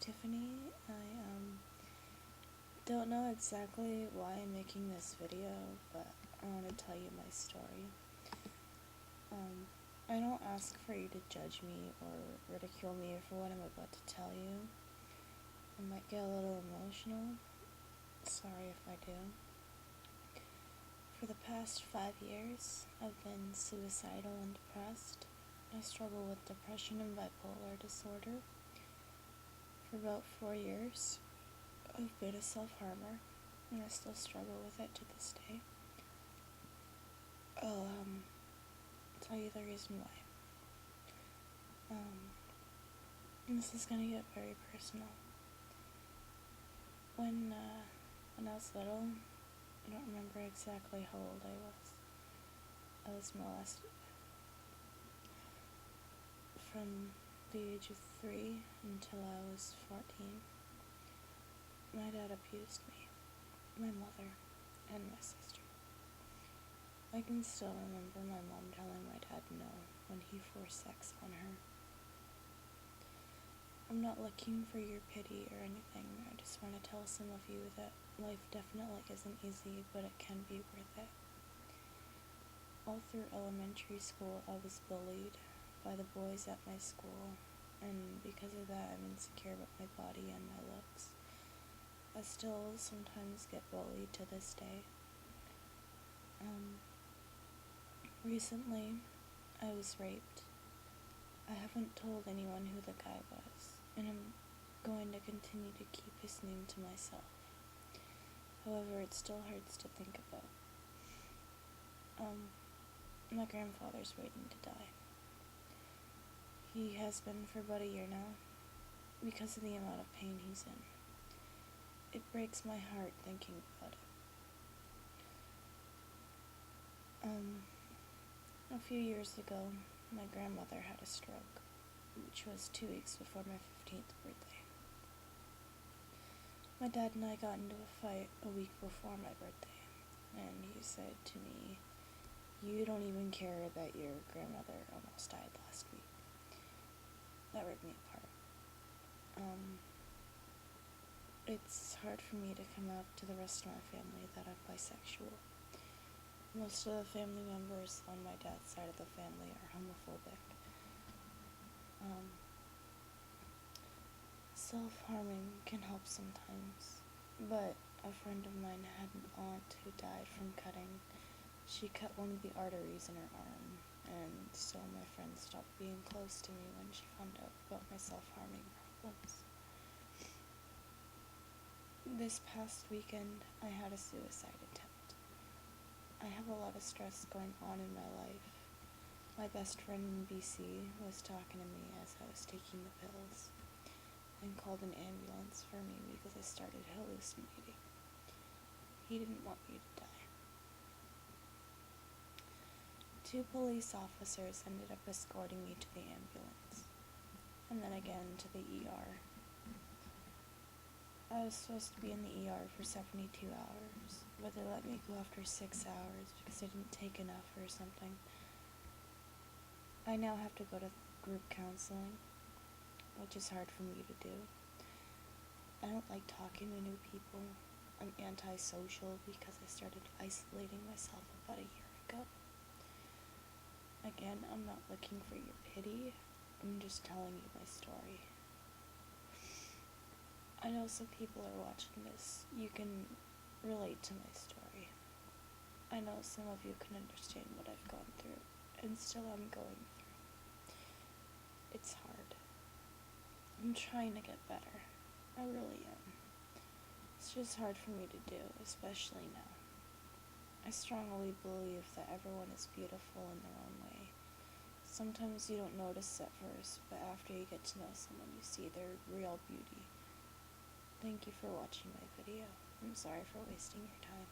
Tiffany. I don't know exactly why I'm making this video, but I want to tell you my story. I don't ask for you to judge me or ridicule me for what I'm about to tell you. I might get a little emotional. Sorry if I do. For the past 5 years, I've been suicidal and depressed. I struggle with depression and bipolar disorder. For about 4 years, I've been a self-harmer, and I still struggle with it to this day. I'll tell you the reason why. This is gonna get very personal. When I was little, I don't remember exactly how old I was. I was molested. From the age of 3 until I was 14, my dad abused me, my mother, and my sister. I can still remember my mom telling my dad no when he forced sex on her. I'm not looking for your pity or anything. I just want to tell some of you that life definitely isn't easy, but it can be worth it. All through elementary school, I was bullied by the boys at my school, and because of that, I'm insecure about my body and my looks. I still sometimes get bullied to this day. Recently, I was raped. I haven't told anyone who the guy was, and I'm going to continue to keep his name to myself. However, it still hurts to think about. My grandfather's waiting to die. He has been for about a year now, because of the amount of pain he's in. It breaks my heart thinking about it. A few years ago, my grandmother had a stroke, which was 2 weeks before my 15th birthday. My dad and I got into a fight a week before my birthday, and he said to me, "You don't even care that your grandmother almost died last week." That ripped me apart. It's hard for me to come out to the rest of my family that I'm bisexual. Most of the family members on my dad's side of the family are homophobic. Self-harming can help sometimes, but a friend of mine had an aunt who died from cutting. She cut one of the arteries in her arm, and so my friend stopped being close to me when she found out about my self-harming problems. This past weekend, I had a suicide attempt. I have a lot of stress going on in my life. My best friend in BC was talking to me as I was taking the pills, and called an ambulance for me because I started hallucinating. He didn't want me to die. 2 police officers ended up escorting me to the ambulance, and then again to the ER. I was supposed to be in the ER for 72 hours, but they let me go after 6 hours because I didn't take enough or something. I now have to go to group counseling, which is hard for me to do. I don't like talking to new people. I'm antisocial because I started isolating myself about a year ago. Again, I'm not looking for your pity. I'm just telling you my story. I know some people are watching this. You can relate to my story. I know some of you can understand what I've gone through, and still I'm going through. It's hard. I'm trying to get better. I really am. It's just hard for me to do, especially now. I strongly believe that everyone is beautiful in their own way. Sometimes you don't notice at first, but after you get to know someone, you see their real beauty. Thank you for watching my video. I'm sorry for wasting your time.